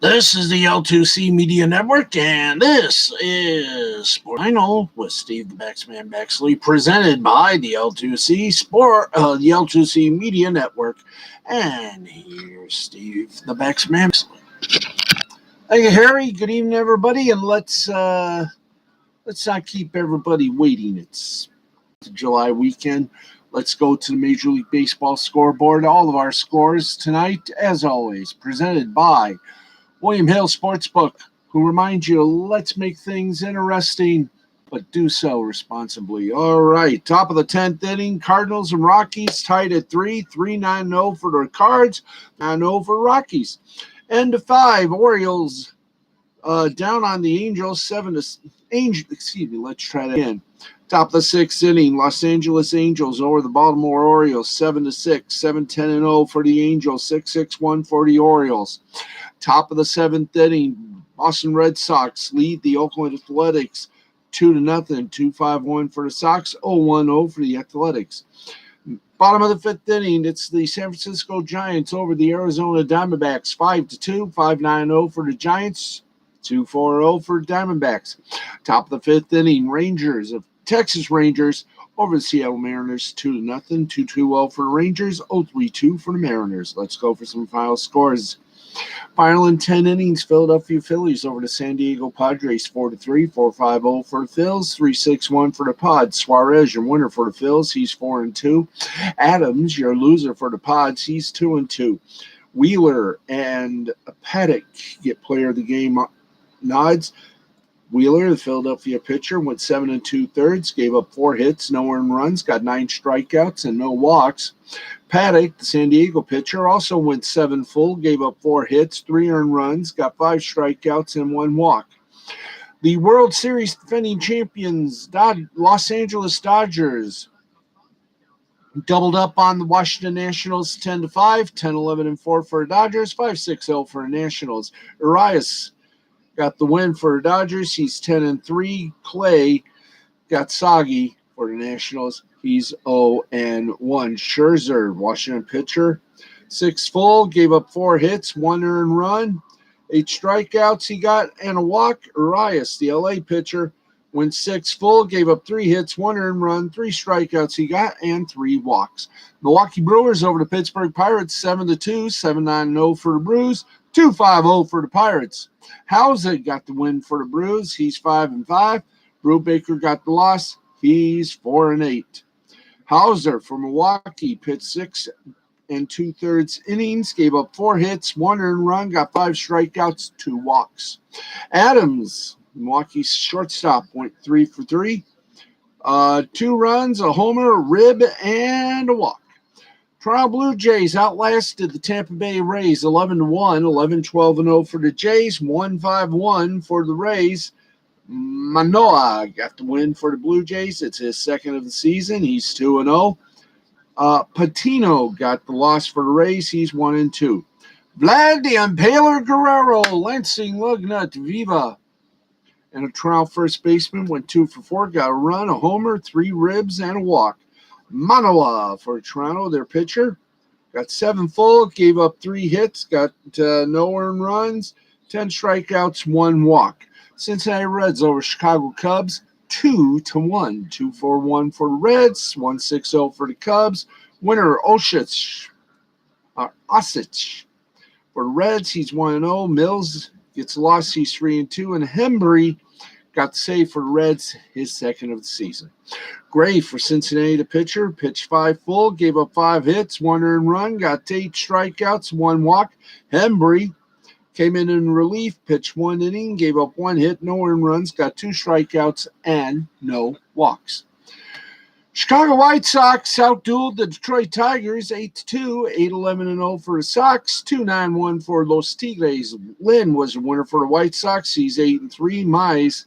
This is the L2C Media Network, and this is Sport Final with Steve the Baxman Baxley, presented by the the L2C Media Network. And here's Steve the Baxman Baxley. Hey Harry, good evening everybody, and let's not keep everybody waiting. It's the July weekend. Let's go to the Major League Baseball scoreboard. All of our scores tonight, as always, presented by William Hill Sportsbook, who reminds you, let's make things interesting, but do so responsibly. All right, top of the 10th inning, Cardinals and Rockies tied at 3-9-0 for the Cards, 9-0 for Rockies. End of 5, Orioles down on the Angels, 7 to let's try that again. Top of the 6th inning, Los Angeles Angels over the Baltimore Orioles, 7-6, 7-10-0 for the Angels, 6-6-1 for the Orioles. Top of the 7th inning, Boston Red Sox lead the Oakland Athletics 2-0, 2-5-1 for the Sox, 0-1-0 for the Athletics. Bottom of the 5th inning, it's the San Francisco Giants over the Arizona Diamondbacks, 5-2, 5-9-0 for the Giants, 2-4-0 for Diamondbacks. Top of the 5th inning, Texas Rangers over the Seattle Mariners, 2-0, 2-2-0 for the Rangers, 0-3-2 for the Mariners. Let's go for some final scores. Final in 10 innings, Philadelphia Phillies over the San Diego Padres, 4-3, 4-5-0 for the Phils, 3-6-1 for the Pods. Suarez, your winner for the Phils, he's 4-2. Adams, your loser for the Pods, he's 2-2. Wheeler and Paddock get player of the game nods. Wheeler, the Philadelphia pitcher, went 7 2/3, gave up 4 hits, no earned runs, got 9 strikeouts and no walks. Paddock, the San Diego pitcher, also went 7 full, gave up 4 hits, 3 earned runs, got 5 strikeouts and 1 walk. The World Series defending champions, Los Angeles Dodgers, doubled up on the Washington Nationals 10-5, 10-11-4 for the Dodgers, 5-6-0 for the Nationals. Urias got the win for the Dodgers. He's 10-3. Clay got soggy for the Nationals. He's 0-1. Scherzer, Washington pitcher, 6 full, gave up 4 hits, 1 earned run, 8 strikeouts he got, and a walk. Urias, the LA pitcher, went 6 full, gave up 3 hits, 1 earned run, 3 strikeouts he got, and 3 walks. Milwaukee Brewers over the Pittsburgh Pirates, 7-2, 7-9-0 for the Brews, 2-5-0 for the Pirates. Houser got the win for the Brews. He's 5-5. Brubaker got the loss. He's 4-8. Hauser for Milwaukee pitched 6 2/3 innings, gave up 4 hits, 1 earned run, got 5 strikeouts, 2 walks. Adams, Milwaukee's shortstop, went 3 for 3. 2 runs, a homer, a rib, and a walk. Toronto Blue Jays outlasted the Tampa Bay Rays 11-1, 11-12-0 for the Jays, 1-5-1 for the Rays. Manoah got the win for the Blue Jays. It's his second of the season. He's 2-0. Patino got the loss for the Rays. He's 1-2. Vlad the Impaler Guerrero, Lansing Lugnut Viva, and a Toronto first baseman, went 2 for 4, got a run, a homer, 3 ribs, and a walk. Manoah for Toronto, their pitcher, got 7 full, gave up 3 hits, got no earned runs, 10 strikeouts, 1 walk. Cincinnati Reds over Chicago Cubs, 2-1, 2-4-1 for the Reds, 1-6-0 for the Cubs. Winner Osich for the Reds, he's 1-0. Mills gets a loss, he's 3-2, and Hembree got the save for the Reds, his second of the season. Gray for Cincinnati, the pitcher, pitched 5 full, gave up 5 hits, 1 earned run, got 8 strikeouts, 1 walk. Hembree came in relief, pitched 1 inning, gave up 1 hit, no earned runs, got 2 strikeouts, and no walks. Chicago White Sox outdueled the Detroit Tigers 8-2, 8-11-0 for the Sox, 2-9-1 for Los Tigres. Lynn was the winner for the White Sox. He's 8-3. Mize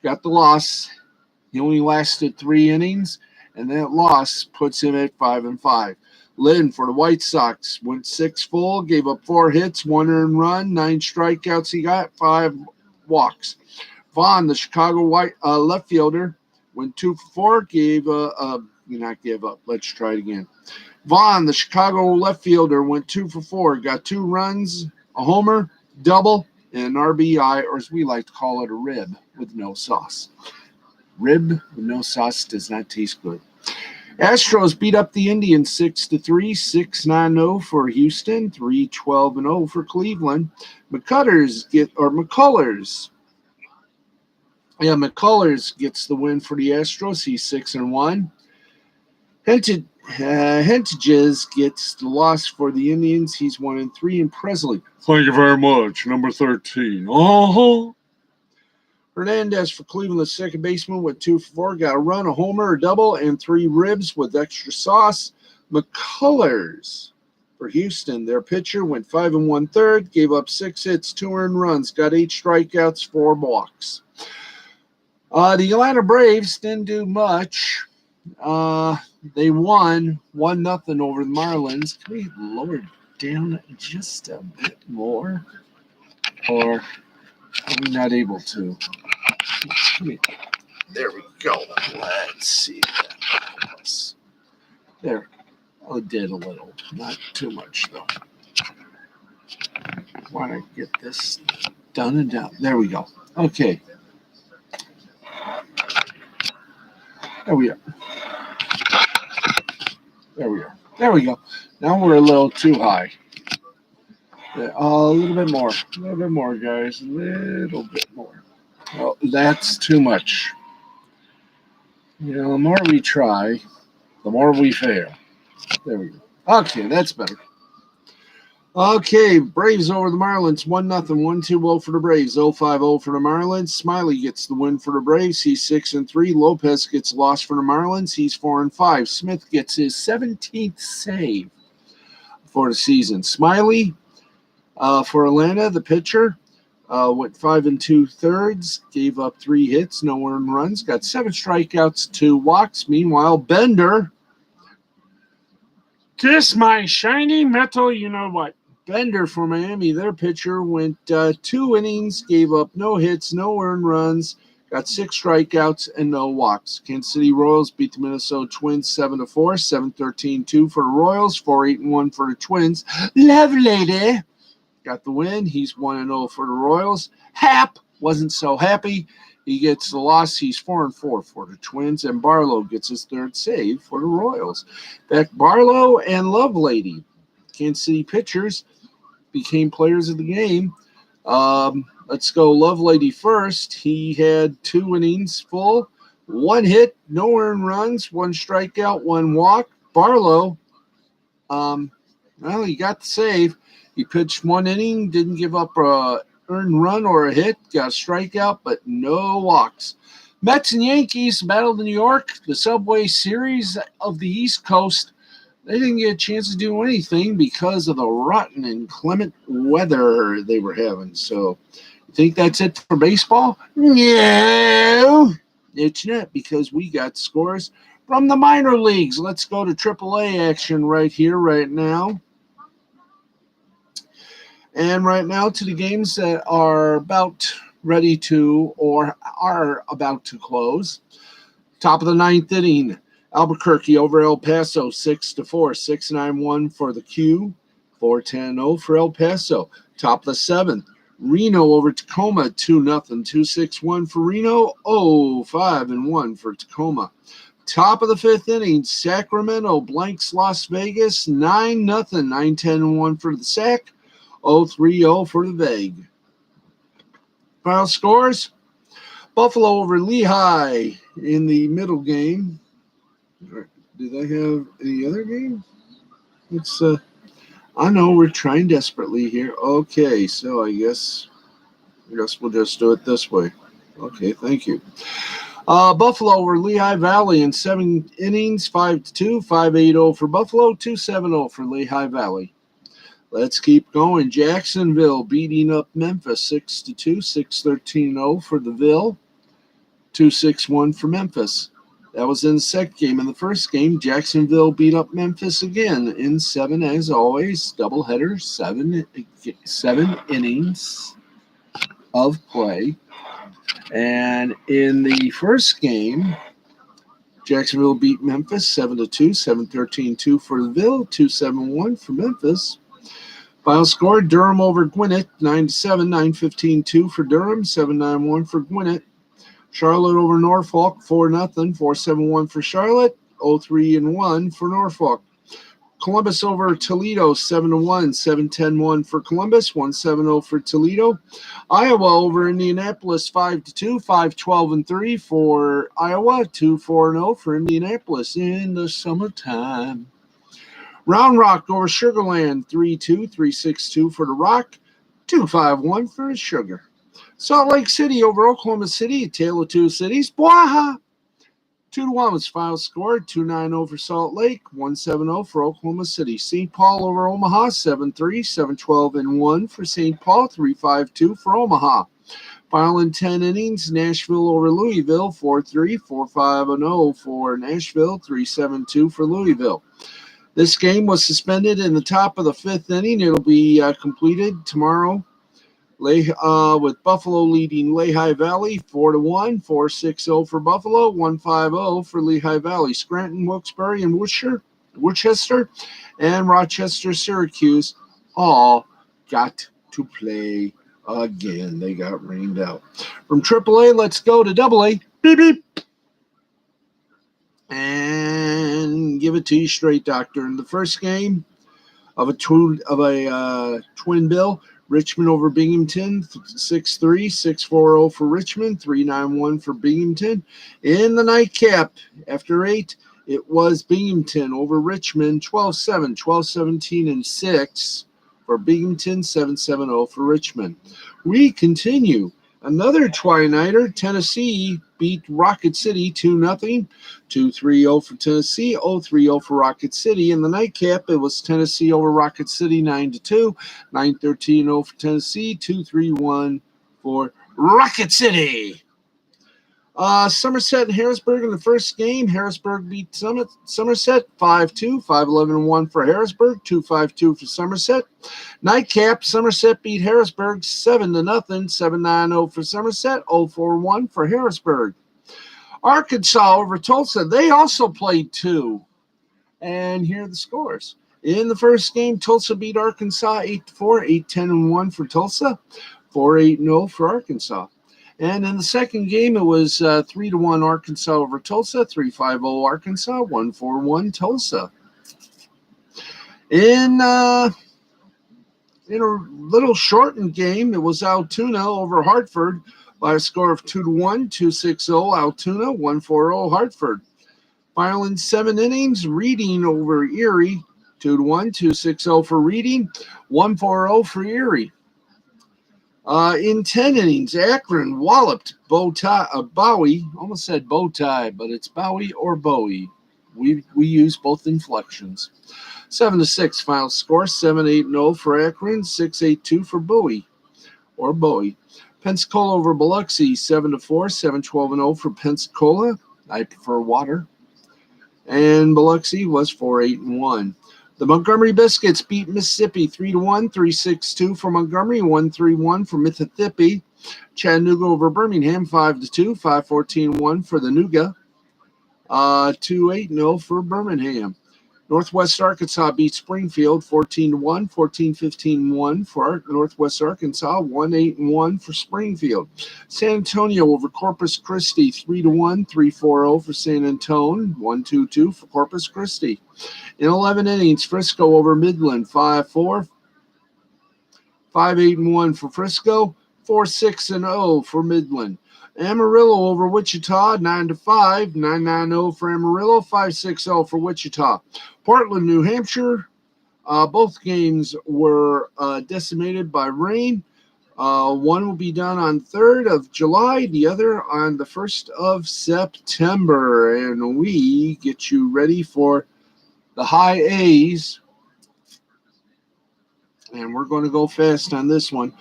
got the loss. He only lasted 3 innings, and that loss puts him at 5-5. Lynn for the White Sox went 6 full, gave up 4 hits, 1 earned run, 9 strikeouts he got, 5 walks. Vaughn, the Chicago left fielder, went 2 for 4, let's try it again. Vaughn, the Chicago left fielder, went 2 for 4, got 2 runs, a homer, double, and an RBI, or as we like to call it, a rib with no sauce. Rib with no sauce does not taste good. Astros beat up the Indians 6-3, 6-9-0 for Houston, 3-12-0 for Cleveland. McCullers gets the win for the Astros. He's 6-1. Hentages gets the loss for the Indians. He's 1-3. And Presley, thank you very much. Number 13. Hernandez for Cleveland, the second baseman, went 2 for 4. Got a run, a homer, a double, and 3 ribs with extra sauce. McCullers for Houston, their pitcher, went 5 1/3, gave up 6 hits, 2 earned runs, got 8 strikeouts, 4 walks. The Atlanta Braves didn't do much. They won 1-0 over the Marlins. Can we lower it down just a bit more? Or are we not able to? There we go. Let's see. There. Oh, it did a little. Not too much, though. Want to get this done and down. There we go. Okay. There we are. There we go. Now we're a little too high. A little bit more. A little bit more, guys. A little bit more. Oh, that's too much. The more we try, the more we fail. There we go. Okay, that's better. Okay, Braves over the Marlins, 1-0, 1-2-0 for the Braves, 0-5-0 for the Marlins. Smiley gets the win for the Braves. He's 6-3. Lopez gets lost for the Marlins. He's 4-5. Smith gets his 17th save for the season. Smiley for Atlanta, the pitcher, went 5 2/3, gave up 3 hits, no earned runs, got 7 strikeouts, 2 walks. Meanwhile, Bender, kiss my shiny metal, you know what? Bender for Miami, their pitcher, went 2 innings, gave up no hits, no earned runs, got 6 strikeouts and no walks. Kansas City Royals beat the Minnesota Twins 7-4, 7-13-2 for the Royals, 4-8-1 for the Twins. Love lady got the win. He's 1-0 for the Royals. Hap wasn't so happy. He gets the loss. He's 4-4 for the Twins, and Barlow gets his 3rd save for the Royals. Back Barlow and Lovelady, Kansas City pitchers, became players of the game. Let's go Lovelady first. He had 2 innings full, 1 hit, no earned runs, 1 strikeout, 1 walk. Barlow, he got the save. He pitched 1 inning, didn't give up a earned run or a hit, got a strikeout, but no walks. Mets and Yankees battled in New York, the Subway Series of the East Coast. They didn't get a chance to do anything because of the rotten and inclement weather they were having. So, you think that's it for baseball? No, it's not, because we got scores from the minor leagues. Let's go to AAA action right here, right now. And right now to the games that are about ready to or are about to close. Top of the 9th inning, Albuquerque over El Paso, 6-4, 6-9-1 for the Q, 4-10-0 for El Paso. Top of the 7th, Reno over Tacoma, 2-0, 2-6-1 for Reno, 5-1 for Tacoma. Top of the 5th inning, Sacramento blanks Las Vegas, 9-0, 9-10-1 for the Sac. 0-3-0 for the Vague. Final scores: Buffalo over Lehigh in the middle game. Did I have any other game? It's I know we're trying desperately here. Okay, so I guess we'll just do it this way. Okay, thank you. Buffalo over Lehigh Valley in 7 innings, 5-2, 5-8-0 for Buffalo, 2-7-0 for Lehigh Valley. Let's keep going. Jacksonville beating up Memphis 6-2, 6-13-0 for the Ville, 2-6-1 for Memphis. That was in the second game. In the first game, Jacksonville beat up Memphis again in 7, as always. Doubleheader, 7 innings of play. And in the first game, Jacksonville beat Memphis 7-2, 7-13-2 for the Ville, 2-7-1 for Memphis. Final score, Durham over Gwinnett, 9-7, 9-15-2 for Durham, 7-9-1 for Gwinnett. Charlotte over Norfolk, 4-0, 4-7-1 for Charlotte, 0-3-1 for Norfolk. Columbus over Toledo, 7-1, 7-10-1 for Columbus, 1-7-0 for Toledo. Iowa over Indianapolis, 5-2, 5-12-3 for Iowa, 2-4-0 for Indianapolis in the summertime. Round Rock over Sugar Land, 3-2, 3-6-2 for the Rock, 2-5-1 for the Sugar. Salt Lake City over Oklahoma City, a tale of two cities. Bwaha! 2-1 was final score, 2-9-0 for Salt Lake, 1-7-0 for Oklahoma City. St. Paul over Omaha, 7-3, 7-12-1 for St. Paul, 3-5-2 for Omaha. Final in 10 innings, Nashville over Louisville, 4-3, 4-5-0 for Nashville, 3-7-2 for Louisville. This game was suspended in the top of the fifth inning. It'll be completed tomorrow with Buffalo leading Lehigh Valley 4-1, 4-6-0 for Buffalo, 1-5-0 for Lehigh Valley. Scranton, Wilkes-Barre, and Worcester, and Rochester, Syracuse all got to play again. They got rained out. From AAA, let's go to AA. Beep, beep. And give it to you straight, Doctor. In the first game of a twin bill, Richmond over Binghamton, 6-3, 6-4-0 for Richmond, 3-9-1 for Binghamton. In the nightcap, after 8, it was Binghamton over Richmond, 12-7, 12-17, and 6 for Binghamton, 7-7-0 for Richmond. We continue. Another Twilighter, Tennessee beat Rocket City 2-0, 2-3-0 for Tennessee, 0-3-0 for Rocket City. In the nightcap, it was Tennessee over Rocket City 9-2, 9-13-0 for Tennessee, 2-3-1 for Rocket City. Somerset and Harrisburg in the first game. Harrisburg beat Somerset 5-2, 5-11-1 for Harrisburg, 2-5-2 for Somerset. Nightcap, Somerset beat Harrisburg 7-0, 7-9-0 for Somerset, 0-4-1 for Harrisburg. Arkansas over Tulsa, they also played 2. And here are the scores. In the first game, Tulsa beat Arkansas 8-4, 8-10-1 for Tulsa, 4-8-0 for Arkansas. And in the second game, it was 3-1 Arkansas over Tulsa, 3-5-0 Arkansas, 1-4-1 Tulsa. In a little shortened game, it was Altoona over Hartford by a score of 2-1, 2-6-0 Altoona, 1-4-0 Hartford. Final in 7 innings, Reading over Erie, 2-1, 2-6-0 for Reading, 1-4-0 for Erie. In 10 innings, Akron walloped Bowie. Almost said bow tie, but it's Bowie or Bowie. We use both inflections. 7-6 final score, 7-8-0 for Akron, 6-8-2 for Bowie or Bowie. Pensacola over Biloxi, 7-4, 7-12-0 for Pensacola. I prefer water. And Biloxi was 4-8-1. The Montgomery Biscuits beat Mississippi 3-1, 3-6-2 for Montgomery, 1-3-1 for Mississippi. Chattanooga over Birmingham 5-2, 5-14-1 for the Nuga, 2-8-0 for Birmingham. Northwest Arkansas beat Springfield 14-1, 14-15-1 for Northwest Arkansas, 1-8-1 for Springfield. San Antonio over Corpus Christi 3-1, 3-4-0 for San Antonio, 1-2-2 for Corpus Christi. In 11 innings, Frisco over Midland 5-4, 5-8-1 for Frisco, 4-6-0 for Midland. Amarillo over Wichita, 9-5, 9-9-0 for Amarillo, 5-6-0 for Wichita. Portland, New Hampshire, both games were decimated by rain. One will be done on 3rd of July, the other on the 1st of September. And we get you ready for the high A's. And we're going to go fast on this one.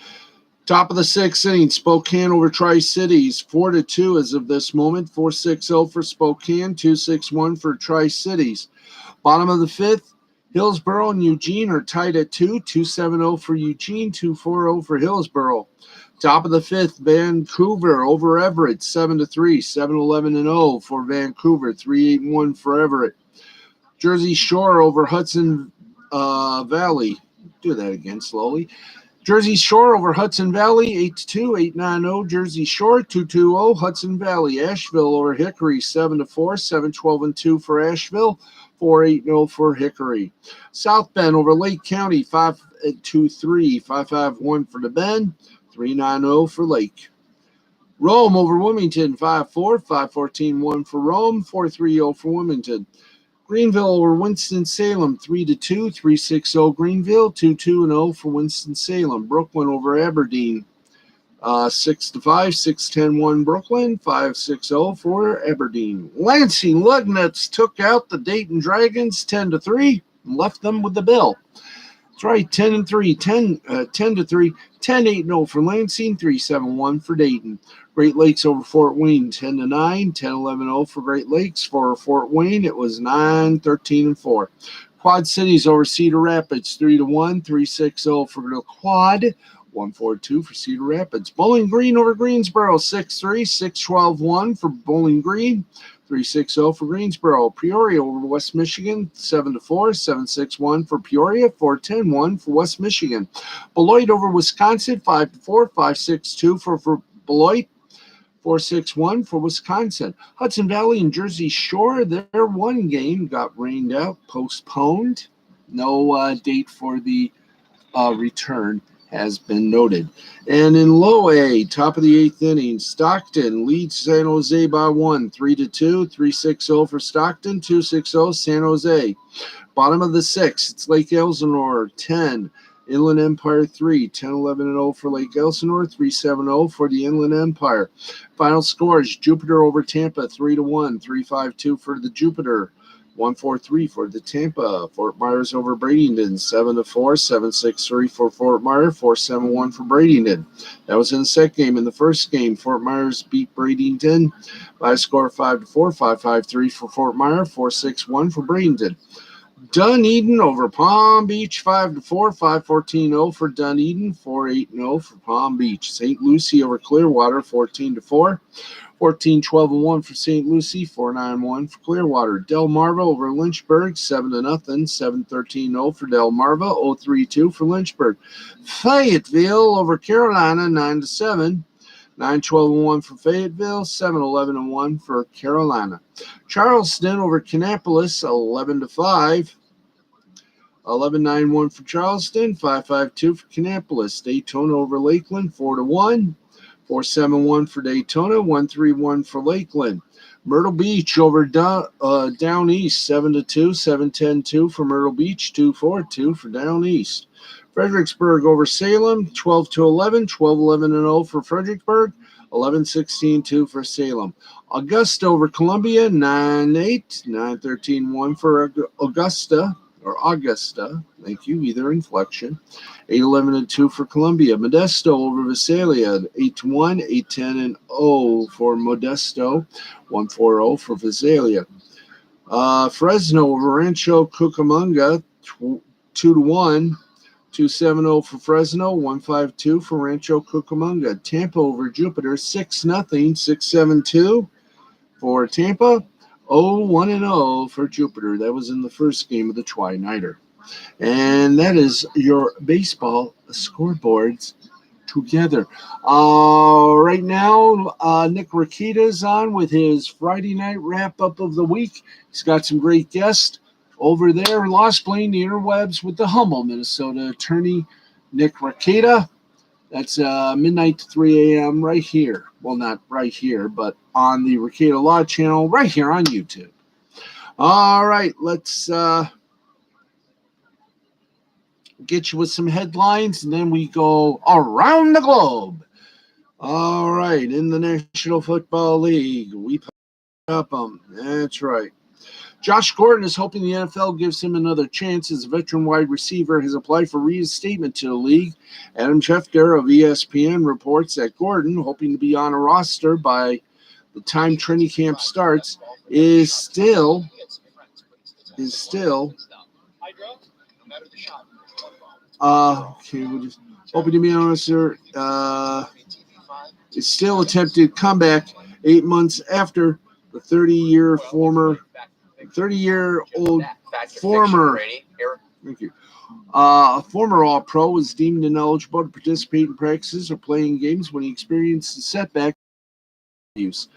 Top of the 6th inning, Spokane over Tri-Cities, 4-2 as of this moment, 4-6-0 for Spokane, 2-6-1 for Tri-Cities. Bottom of the 5th, Hillsborough and Eugene are tied at 2, 2-7-0 for Eugene, 2-4-0 for Hillsborough. Top of the 5th, Vancouver over Everett, 7-3, 7-11-0 for Vancouver, 3-8-1 for Everett. Jersey Shore over Hudson Valley, Do that again slowly. Jersey Shore over Hudson Valley, 8-2, 8-9-0. Jersey Shore, 2-2-0. Hudson Valley. Asheville over Hickory, 7-4, 7-12-2 for Asheville, 4-8-0 for Hickory. South Bend over Lake County, 5-2-3, 5-5-1 for the Bend, 3-9-0 for Lake. Rome over Wilmington, 5-4, 5-14-1 for Rome, 4-3-0 for Wilmington. Greenville over Winston-Salem, 3-2, 3-6-0 Greenville, 2-2-0 for Winston-Salem. Brooklyn over Aberdeen, 6-5, 6-10-1 Brooklyn, 5-6-0 for Aberdeen. Lansing Lugnuts took out the Dayton Dragons 10-3 and left them with the bill. That's right, 10-3, 10-3, 10-8-0 for Lansing, 3-7-1 for Dayton. Great Lakes over Fort Wayne, 10-9, 10-11-0 for Great Lakes. For Fort Wayne, it was 9-13-4. Quad Cities over Cedar Rapids, 3-1, 3-6-0 for the Quad, 1-4-2 for Cedar Rapids. Bowling Green over Greensboro, 6-3, 6-12-1 for Bowling Green, 3-6-0 for Greensboro. Peoria over West Michigan, 7-4, 7-6-1 for Peoria, 4-10-1 for West Michigan. Beloit over Wisconsin, 5-4, 5-6-2 for Beloit, 4-6-1 for Wisconsin. Hudson Valley and Jersey Shore, their one game got rained out, postponed. No date for the return has been noted. And in low A, top of the 8th inning, Stockton leads San Jose by 1, 3-2, 3-6-0 for Stockton, 2-6-0 San Jose. Bottom of the 6th, it's Lake Elsinore, 10. Inland Empire 3, 10-11-0 for Lake Elsinore, 3-7-0 for the Inland Empire. Final scores, Jupiter over Tampa, 3-1, 3-5-2 for the Jupiter, 1-4-3 for the Tampa. Fort Myers over Bradenton, 7-4, 7-6-3 for Fort Myers, 4-7-1 for Bradenton. That was in the second game. In the first game, Fort Myers beat Bradenton by a score of 5-4, 5-5-3 for Fort Myers, 4-6-1 for Bradenton. Dunedin over Palm Beach, 5-4, 5-14-0 for Dunedin, 4-8-0 for Palm Beach. St. Lucie over Clearwater, 14-4, 14-12-1 for St. Lucie, 4-9-1 for Clearwater. Delmarva over Lynchburg, 7-0, 7-13-0 for Delmarva, 0-3-2 for Lynchburg. Fayetteville over Carolina, 9-7. 9-12-1 for Fayetteville, 7-11-1 for Carolina. Charleston over Kannapolis, 11-5. 11-9-1 for Charleston, 5-5-2 for Kannapolis. Daytona over Lakeland, 4-1. 4-7-1 for Daytona, 1-3-1 for Lakeland. Myrtle Beach over Down East, 7-2, 7-10-2 for Myrtle Beach, 2-4-2 for Down East. Fredericksburg over Salem, 12-11, 12-11-0 for Fredericksburg, 11-16-2 for Salem. Augusta over Columbia, 9-8, 9-13-1 for Augusta. Thank you, either inflection. 8-11-2 for Columbia. Modesto over Visalia, 8-1, 8-10-0 for Modesto, 1-4-0 for Visalia. Fresno over Rancho Cucamonga, 2-1. 2-7-0 for Fresno, 1-5-2 for Rancho Cucamonga. Tampa over Jupiter, 6-0, 6-7-2 for Tampa, 0-1-0 for Jupiter. That was in the first game of the Twi-Nighter. And that is your baseball scoreboards together. Right now, Nick Rakita is on with his Friday night wrap-up of the week. He's got some great guests over there. Lost playing the interwebs with the humble Minnesota attorney, Nick Rakita. That's midnight to 3 a.m. right here. Well, not right here, but on the Rakita Law channel right here on YouTube. All right, let's get you with some headlines, and then we go around the globe. All right, in the National Football League, we put up them. That's right. Josh Gordon is hoping the NFL gives him another chance as a veteran wide receiver has applied for reinstatement to the league. Adam Schefter of ESPN reports that Gordon, hoping to be on a roster by the time training camp starts, is still hoping to be on a roster. It's still attempted comeback 8 months after the 30-year-old former A former All-Pro was deemed ineligible to participate in practices or playing games when he experienced a setback use.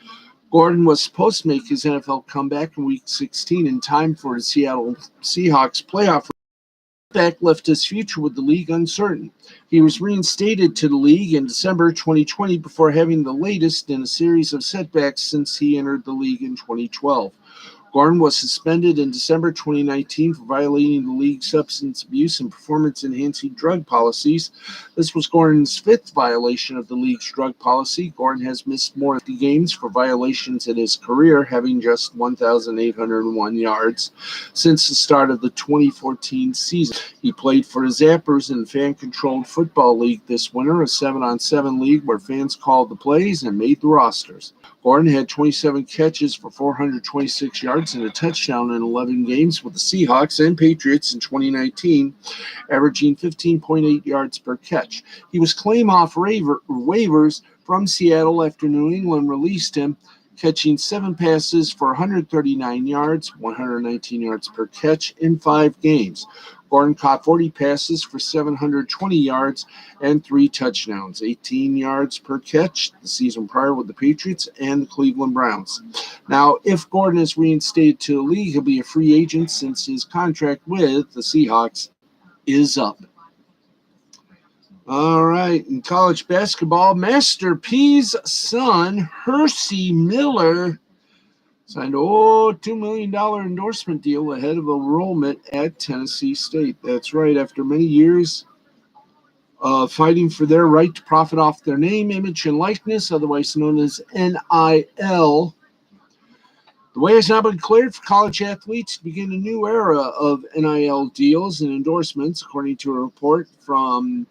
Gordon was supposed to make his NFL comeback in Week 16 in time for the Seattle Seahawks playoff. Back left his future with the league uncertain. He was reinstated to the league in December 2020 before having the latest in a series of setbacks since he entered the league in 2012. Gordon was suspended in December 2019 for violating the league's substance abuse and performance-enhancing drug policies. This was Gordon's fifth violation of the league's drug policy. Gordon has missed more than 50 games for violations in his career, having just 1,801 yards since the start of the 2014 season. He played for the Zappers in the fan-controlled football league this winter, a 7-on-7 league where fans called the plays and made the rosters. Gordon had 27 catches for 426 yards and a touchdown in 11 games with the Seahawks and Patriots in 2019, averaging 15.8 yards per catch. He was claimed off waivers from Seattle after New England released him, catching 7 passes for 139 yards, 119 yards per catch in 5 games. Gordon caught 40 passes for 720 yards and 3 touchdowns, 18 yards per catch the season prior with the Patriots and the Cleveland Browns. Now, if Gordon is reinstated to the league, he'll be a free agent since his contract with the Seahawks is up. All right, in college basketball, Master P's son, Hersey Miller, signed a $2 million endorsement deal ahead of enrollment at Tennessee State. That's right, after many years of fighting for their right to profit off their name, image, and likeness, otherwise known as NIL. The way has now been cleared for college athletes to begin a new era of NIL deals and endorsements, according to a report from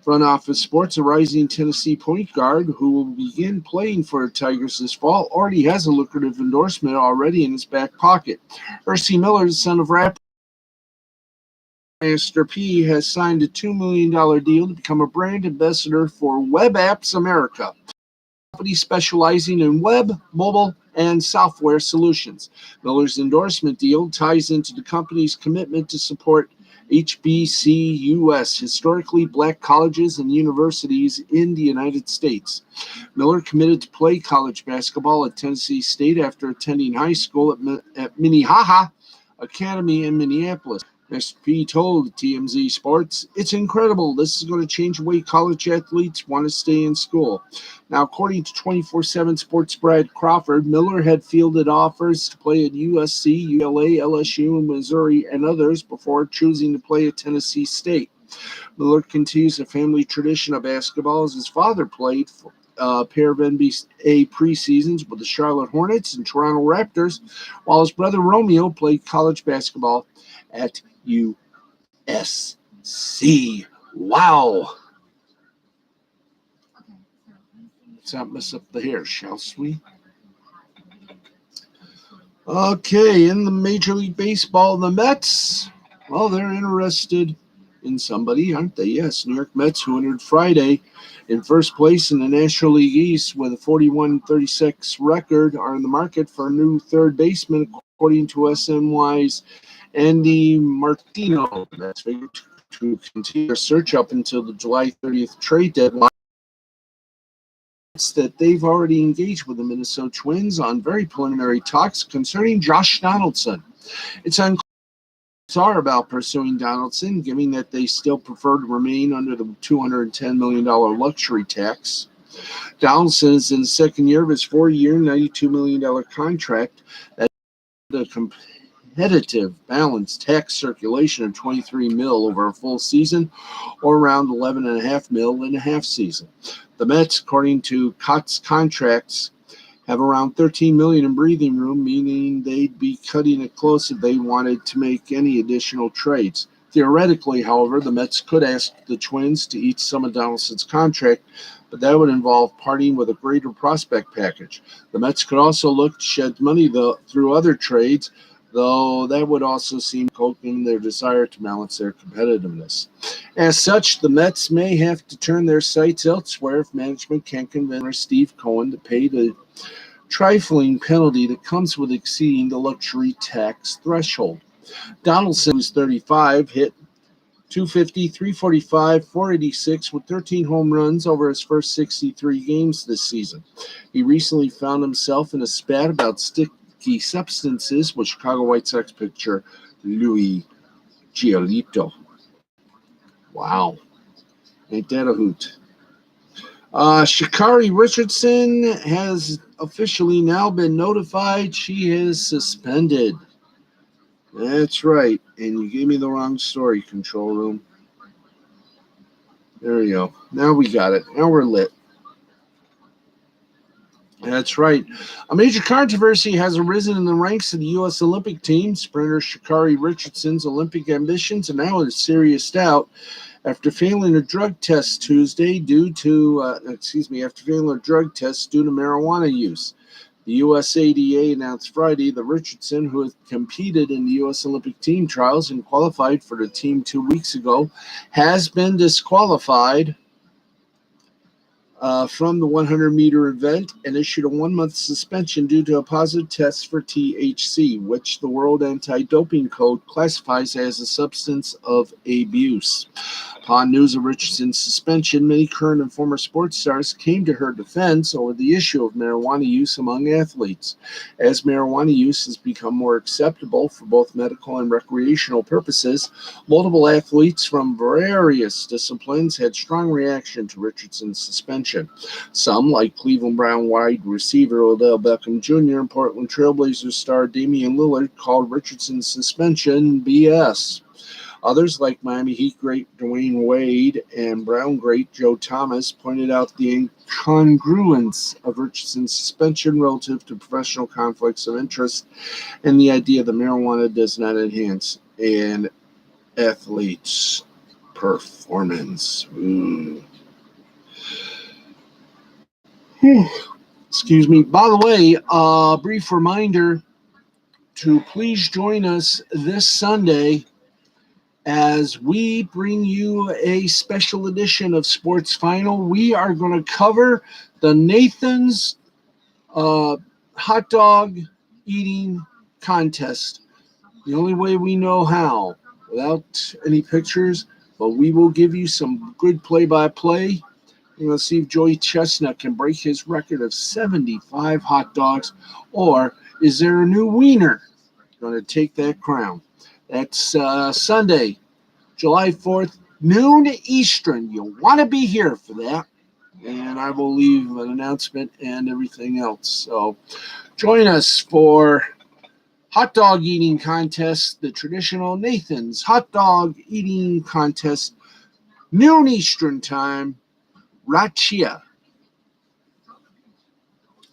Front Office Sports. A rising Tennessee point guard who will begin playing for the Tigers this fall already has a lucrative endorsement already in his back pocket. Hersey Miller, the son of rapper Master P, has signed a $2 million deal to become a brand ambassador for Web Apps America, a company specializing in web, mobile, and software solutions. Miller's endorsement deal ties into the company's commitment to support HBCUs, historically black colleges and universities in the United States. Miller committed to play college basketball at Tennessee State after attending high school at Minnehaha Academy in Minneapolis. Mr. P told TMZ Sports, "It's incredible. This is going to change the way college athletes want to stay in school." Now, according to 24/7 Sports' Brad Crawford, Miller had fielded offers to play at USC, UCLA, LSU, Missouri, and others before choosing to play at Tennessee State. Miller continues a family tradition of basketball as his father played for a pair of NBA preseasons with the Charlotte Hornets and Toronto Raptors, while his brother Romeo played college basketball at USC. Wow. Let's not mess up the hair, shall we? Okay, in the Major League Baseball, the Mets, well, they're interested in somebody, aren't they? Yes, New York Mets, who entered Friday in first place in the National League East with a 41-36 record, are in the market for a new third baseman, according to SNY's Andy Martino. That's figured to continue their search up until the July 30th trade deadline. It's that they've already engaged with the Minnesota Twins on very preliminary talks concerning Josh Donaldson. It's unclear about pursuing Donaldson, given that they still prefer to remain under the $210 million luxury tax. Donaldson is in the second year of his 4-year, $92 million contract that the competitive balanced tax circulation of $23 million over a full season, or around $11.5 million in a half season. The Mets, according to Cott's contracts, have around $13 million in breathing room, meaning they'd be cutting it close if they wanted to make any additional trades. Theoretically, however, the Mets could ask the Twins to eat some of Donaldson's contract, but that would involve parting with a greater prospect package. The Mets could also look to shed money through other trades, though that would also seem coping their desire to balance their competitiveness. As such, the Mets may have to turn their sights elsewhere if management can't convince Steve Cohen to pay the trifling penalty that comes with exceeding the luxury tax threshold. Donaldson, who's 35, hit .250, .345, .486 with 13 home runs over his first 63 games this season. He recently found himself in a spat about sticky substances with Chicago White Sox pitcher Louis Giolito. Wow. Ain't that a hoot? Sha'Carri Richardson has officially now been notified she is suspended. That's right. And you gave me the wrong story, control room. There we go. Now we got it. Now we're lit. That's right. A major controversy has arisen in the ranks of the U.S. Olympic team. Sprinter Sha'Carri Richardson's Olympic ambitions are now in serious doubt after failing a drug test Tuesday due to marijuana use. The USADA announced Friday that Richardson, who had competed in the U.S. Olympic team trials and qualified for the team 2 weeks ago, has been disqualified from the 100-meter event and issued a 1-month suspension due to a positive test for THC, which the World Anti-Doping Code classifies as a substance of abuse. Upon news of Richardson's suspension, many current and former sports stars came to her defense over the issue of marijuana use among athletes. As marijuana use has become more acceptable for both medical and recreational purposes, multiple athletes from various disciplines had strong reaction to Richardson's suspension. Some, like Cleveland Brown wide receiver Odell Beckham Jr. and Portland Trailblazers star Damian Lillard, called Richardson's suspension BS. Others, like Miami Heat great Dwayne Wade and Brown great Joe Thomas, pointed out the incongruence of Richardson's suspension relative to professional conflicts of interest and the idea that marijuana does not enhance an athlete's performance. Excuse me. By the way, a brief reminder to please join us this Sunday as we bring you a special edition of Sports Final. We are going to cover the Nathan's hot dog eating contest. The only way we know how, without any pictures, but we will give you some good play-by-play. We're going to see if Joey Chestnut can break his record of 75 hot dogs, or is there a new wiener going to take that crown? That's Sunday, July 4th, noon Eastern. You'll want to be here for that. And I will leave an announcement and everything else. So join us for hot dog eating contest, the traditional Nathan's hot dog eating contest, noon Eastern time, right here.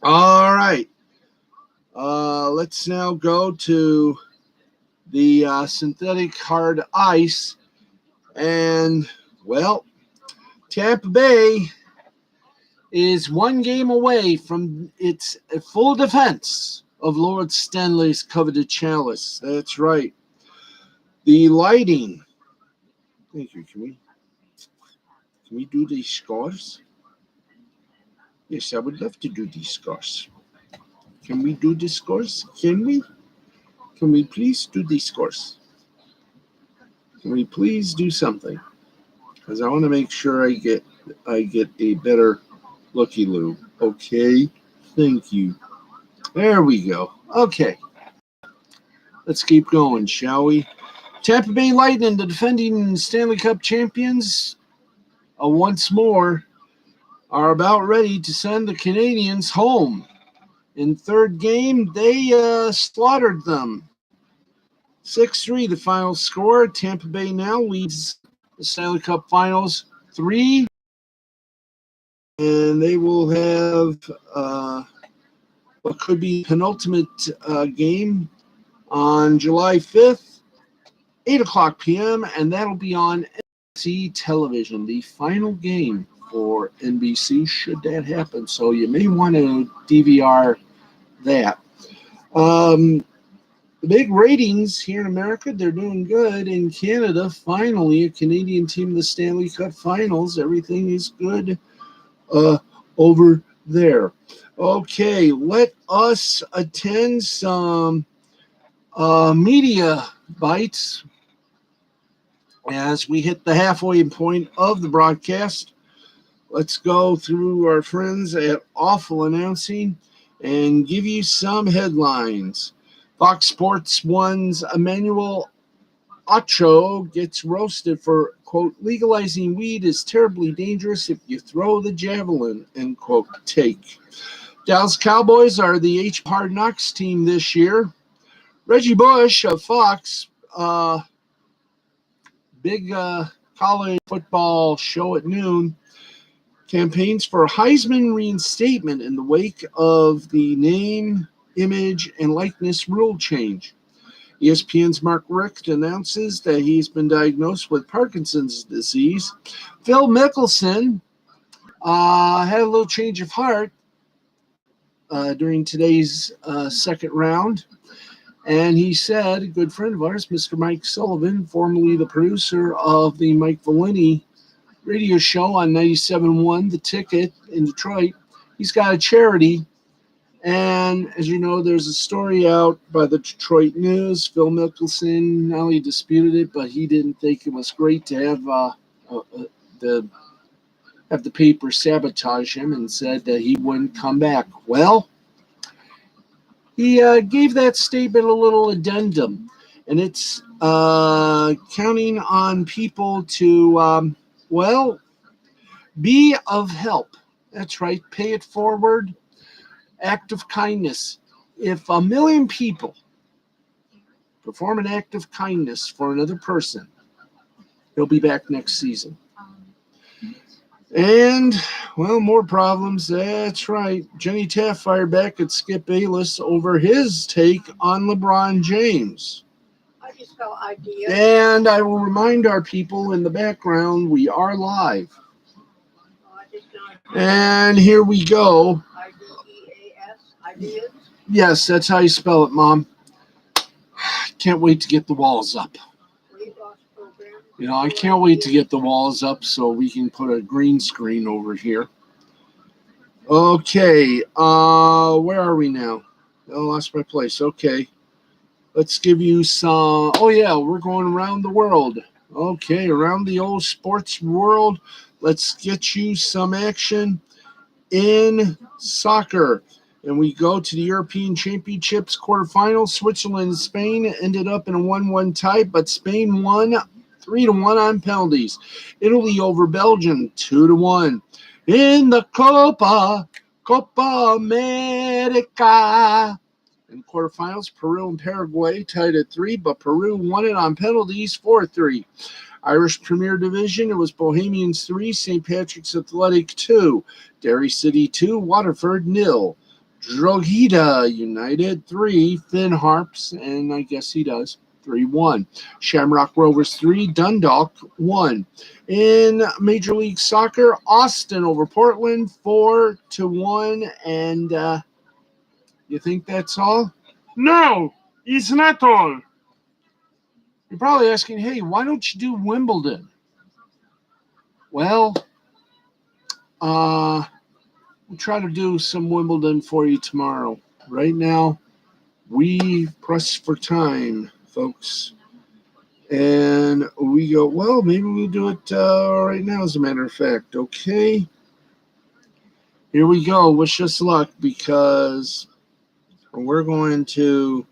All right. Let's now go to the synthetic hard ice. And, well, Tampa Bay is one game away from its full defense of Lord Stanley's coveted chalice. That's right. The lighting. Thank you. Can we do these scores? Yes, I would love to do these scores. Can we do the scores? Can we? Can we please do these scores? Can we please do something? Because I want to make sure I get a better looky-loo. Okay, thank you. There we go. Okay, let's keep going, shall we? Tampa Bay Lightning, the defending Stanley Cup champions, once more, are about ready to send the Canadiens home. In third game, they slaughtered them. 6-3, the final score. Tampa Bay now leads the Stanley Cup Finals 3. And they will have what could be penultimate game on July 5th, 8 o'clock p.m., and that'll be on NBC television, the final game for NBC, should that happen. So you may want to DVR that. The big ratings here in America, they're doing good. In Canada, finally, a Canadian team in the Stanley Cup Finals. Everything is good over there. Okay, let us attend some media bites. As we hit the halfway point of the broadcast, let's go through our friends at Awful Announcing and give you some headlines. Fox Sports 1's Emmanuel Ocho gets roasted for, quote, legalizing weed is terribly dangerous if you throw the javelin, end quote, take. Dallas Cowboys are the Hard Knocks team this year. Reggie Bush of Fox, big college football show at noon, campaigns for Heisman reinstatement in the wake of the name, image, and likeness rule change. ESPN's Mark Richt announces that he's been diagnosed with Parkinson's disease. Phil Mickelson had a little change of heart during today's second round. And he said, a good friend of ours, Mr. Mike Sullivan, formerly the producer of the Mike Valeni radio show on 97.1 The Ticket in Detroit, he's got a charity. And as you know, there's a story out by the Detroit News. Phil Mickelson not only disputed it, but he didn't think it was great to have the paper sabotage him and said that he wouldn't come back. Well, he gave that statement a little addendum, and it's counting on people to, be of help. That's right, pay it forward. Act of kindness. If 1 million people perform an act of kindness for another person, he'll be back next season. And, well, more problems. That's right. Jenny Taft fired back at Skip Bayless over his take on LeBron James. I just spell idea. And I will remind our people in the background, we are live. And here we go. IDEAS, ideas. Yes, that's how you spell it, Mom. Can't wait to get the walls up. You know, I can't wait to get the walls up so we can put a green screen over here. Okay, where are we now? I lost my place. Okay, let's give you some. Oh, yeah, we're going around the world. Okay, around the old sports world. Let's get you some action in soccer. And we go to the European Championships quarterfinals. Switzerland and Spain ended up in a 1-1 tie, but Spain won 3-1 on penalties. Italy over Belgium 2-1. In the Copa America. In the quarterfinals, Peru and Paraguay tied at 3, but Peru won it on penalties 4-3. Irish Premier Division, it was Bohemians 3, St. Patrick's Athletic 2, Derry City 2, Waterford 0. Drogheda United 3, Finn Harps, and I guess he does, 3-1. Shamrock Rovers 3, Dundalk 1. In Major League Soccer, Austin over Portland 4-1. And you think that's all? No, it's not all. You're probably asking, hey, why don't you do Wimbledon? Well, we'll try to do some Wimbledon for you tomorrow. Right now, we press for time, folks. And we go, well, maybe we'll do it right now, as a matter of fact. Okay. Here we go. Wish us luck, because we're going to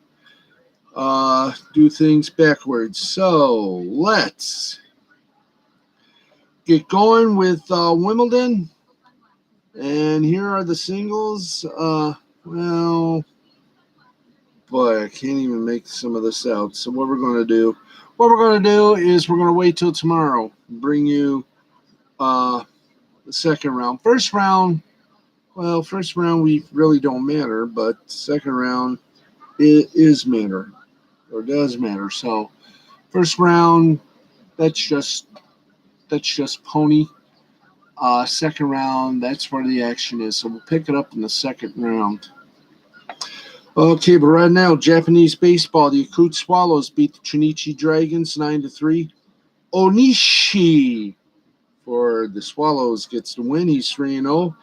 do things backwards. So let's get going with Wimbledon. And here are the singles. Well, boy, I can't even make some of this out. So what we're going to do is we're going to wait till tomorrow. Bring you the second round. First round, we really don't matter, but second round, it is matter, or does matter. So first round, that's just pony. Second round, that's where the action is. So we'll pick it up in the second round. Okay, but right now, Japanese baseball, the Yakut Swallows beat the Chunichi Dragons 9-3. Onishi for the Swallows gets the win. He's 3-0.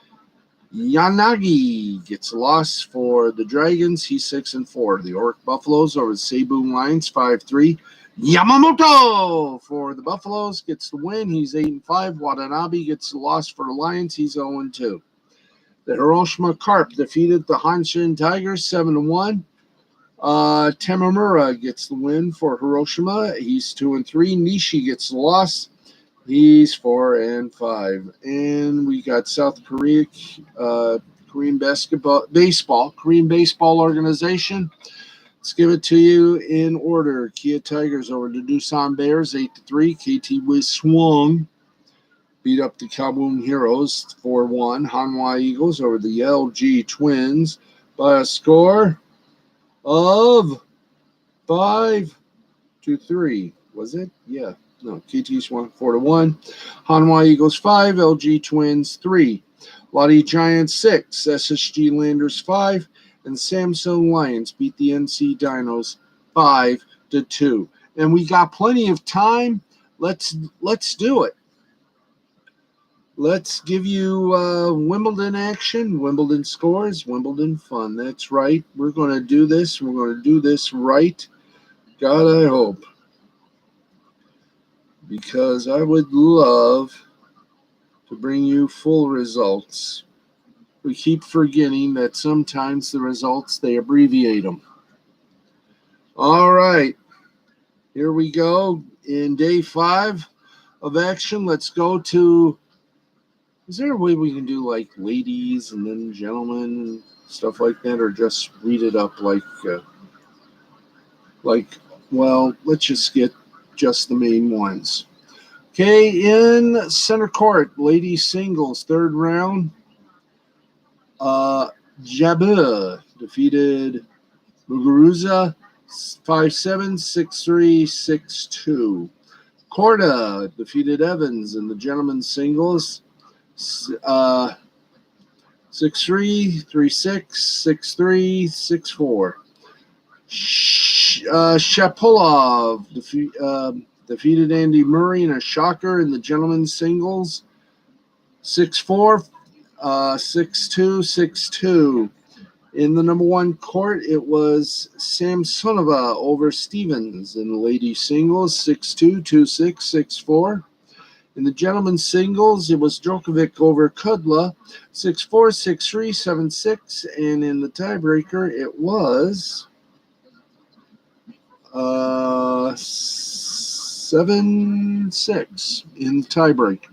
Yanagi gets a loss for the Dragons. He's 6-4. The Oric Buffaloes over the Cebu Lions 5-3. Yamamoto for the Buffaloes gets the win. He's 8-5. Watanabe gets the loss for the Lions. He's 0-2. The Hiroshima Carp defeated the Hanshin Tigers 7-1. Tamamura gets the win for Hiroshima. He's 2-3. Nishi gets the loss. He's 4-5. And we got South Korea, Korean baseball organization. Let's give it to you in order. Kia Tigers over the Doosan Bears 8-3. KT Wiswong beat up the Kowloon Heroes 4-1. Hanwha Eagles over the LG Twins by a score of 5-3. Was it? Yeah. No, KT's won 4-1. Hanwha Eagles 5, LG Twins 3. Lottie Giants 6, SSG Landers 5, and Samsung Lions beat the NC Dinos 5-2. And we got plenty of time. Let's do it. Let's give you Wimbledon action, Wimbledon scores, Wimbledon fun. That's right. We're going to do this. We're going to do this right. God, I hope. Because I would love to bring you full results. We keep forgetting that sometimes the results, they abbreviate them. All right. Here we go. In day 5 of action, let's go to... Is there a way we can do like ladies and then gentlemen and stuff like that, or just read it up like, well, let's just get just the main ones. Okay, in center court, ladies singles, third round. Jabu defeated Muguruza 5-7, 6-3, 6-2. Korda defeated Evans in the gentlemen's singles 6-3, 3-6, 6-3, 6-4. Shapolov defeated Andy Murray in a shocker in the gentlemen's singles 6-4, 6-2, 6-2. In the number 1 court, it was Samsonova over Stevens. In the ladies singles 6-2, 2-6, 6-4. In the gentlemen's singles, it was Djokovic over Kudla, 6-4, 6-3, 7-6. And in the tiebreaker, it was 7-6 in tiebreak.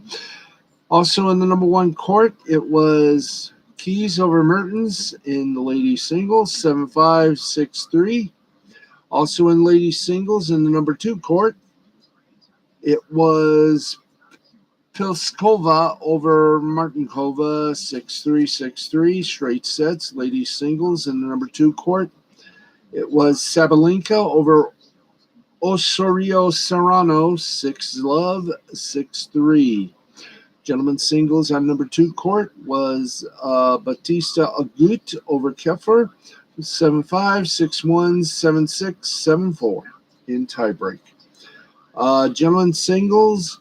Also in the number 1 court, it was Keys over Mertens in the ladies singles, 7-5, 6-3. Also in ladies singles in the number 2 court, it was Pilskova over Martinkova, 6-3, 6-3, straight sets, ladies singles in the number 2 court. It was Sabalenka over Osorio Serrano, 6-love, 6-3. Gentlemen's singles on number 2 court was Batista Agut over Keffer, 7-5, 6-1, 7-6, 7-4 in tiebreak. Gentlemen's singles,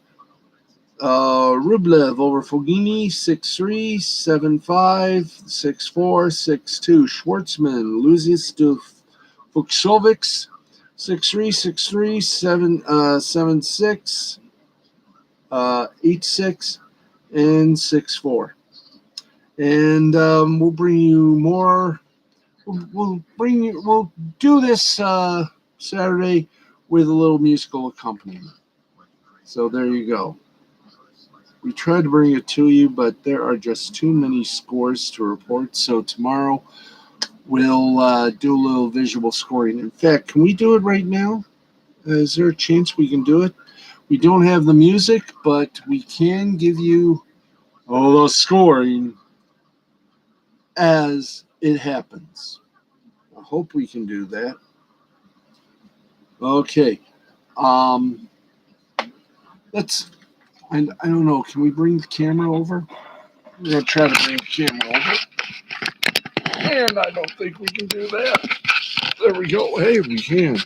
Rublev over Fognini, 6-3, 7-5, 6-4, 6-2. Schwartzman loses to Fuchsovics, 6-3, 6-3, 7-6, 8-6, and 6-4. And we'll bring you more. We'll do this Saturday with a little musical accompaniment. So there you go. We tried to bring it to you, but there are just too many scores to report. So tomorrow we'll do a little visual scoring. In fact, can we do it right now? Is there a chance we can do it? We don't have the music, but we can give you all the scoring as it happens. I hope we can do that. Okay. Let's... I don't know. Can we bring the camera over? We're going to try to bring the camera over. And I don't think we can do that. There we go. Hey, we can.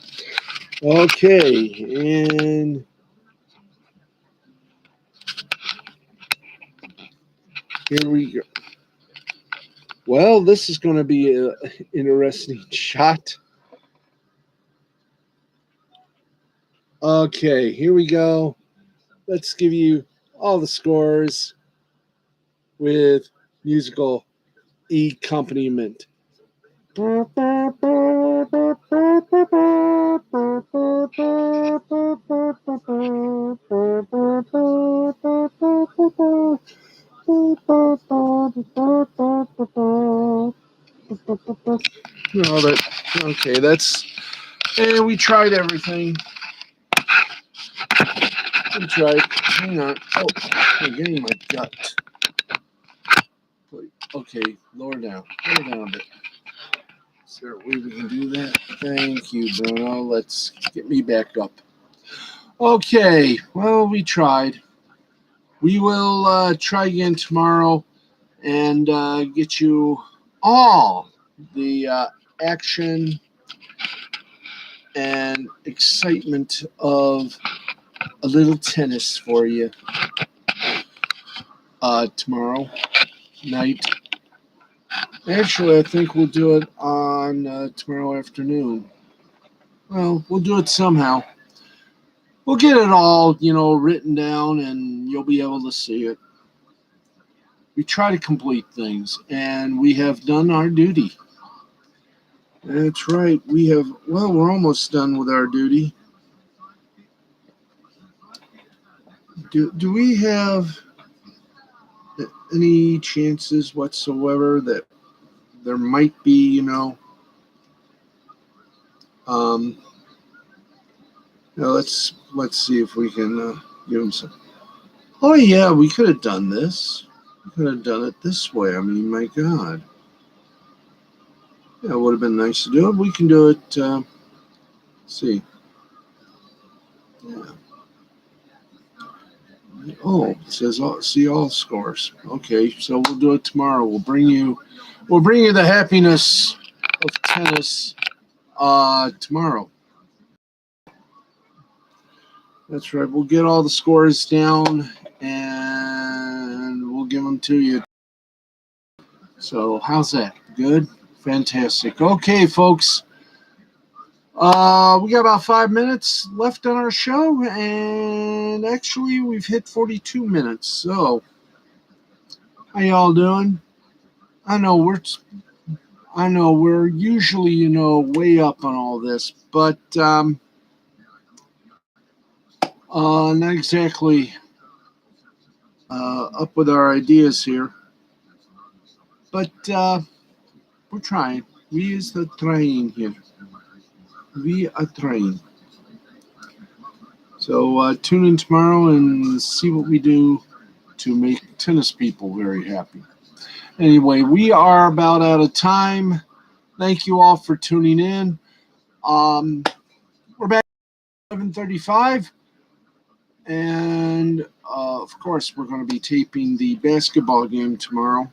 Okay. And here we go. Well, this is going to be an interesting shot. Okay, here we go. Let's give you all the scores with musical accompaniment. No, okay, and we tried everything. We tried. Hang on. Oh, I'm getting my gut. Okay, lower down a bit. Is there a way we can do that? Thank you, Bruno. Let's get me back up. Okay, well, we tried. We will try again tomorrow and get you all the action and excitement of a little tennis for you tomorrow night. Actually, I think we'll do it on tomorrow afternoon. Well, we'll do it somehow. We'll get it all, written down, and you'll be able to see it. We try to complete things, and we have done our duty. That's right. We're almost done with our duty. Do we have any chances whatsoever that there might be, let's see if we can give them some. Oh yeah, we could have done this. We could have done it this way. I mean, my God. Yeah, it would have been nice to do it. We can do it. See. Yeah. Oh, it says see all scores. Okay, so we'll do it tomorrow. We'll bring you the happiness of tennis tomorrow. That's right. We'll get all the scores down and we'll give them to you. So how's that? Good? Fantastic. Okay, folks. We got about 5 minutes left on our show, and actually we've hit 42 minutes. So how y'all doing? I know we're usually, way up on all this, but not exactly up with our ideas here. But we're trying. We is the trying here. We are trying. So tune in tomorrow and see what we do to make tennis people very happy. Anyway, we are about out of time. Thank you all for tuning in. We're back at 11:35. And, of course, we're going to be taping the basketball game tomorrow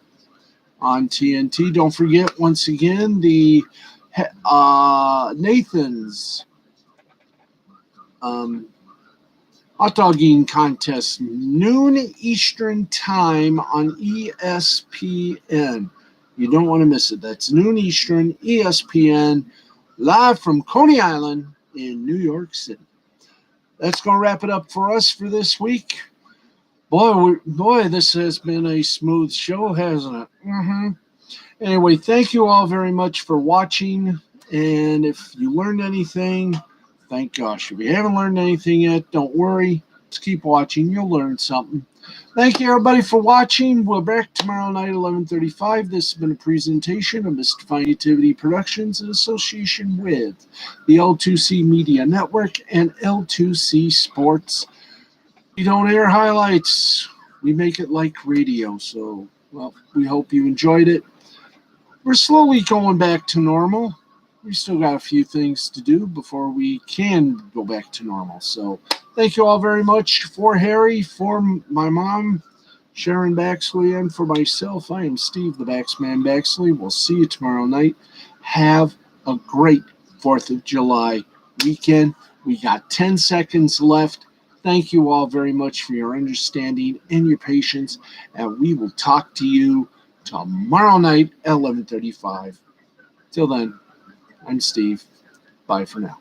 on TNT. Don't forget, once again, the Nathan's hot dog eating contest, noon Eastern time on ESPN. You don't want to miss it. That's noon Eastern, ESPN, live from Coney Island in New York City. That's going to wrap it up for us for this week. Boy, this has been a smooth show, hasn't it? Mm-hmm. Anyway, thank you all very much for watching. And if you learned anything, thank gosh. If you haven't learned anything yet, don't worry. Just keep watching. You'll learn something. Thank you, everybody, for watching. We're back tomorrow night at 11:35. This has been a presentation of Mystifying Nativity Productions in association with the L2C Media Network and L2C Sports. We don't air highlights. We make it like radio. So, we hope you enjoyed it. We're slowly going back to normal. We still got a few things to do before we can go back to normal. So thank you all very much. For Harry, for my mom, Sharon Baxley, and for myself, I am Steve the Baxman Baxley. We'll see you tomorrow night. Have a great 4th of July weekend. We got 10 seconds left. Thank you all very much for your understanding and your patience. And we will talk to you tomorrow night at 11:35. Till then, I'm Steve. Bye for now.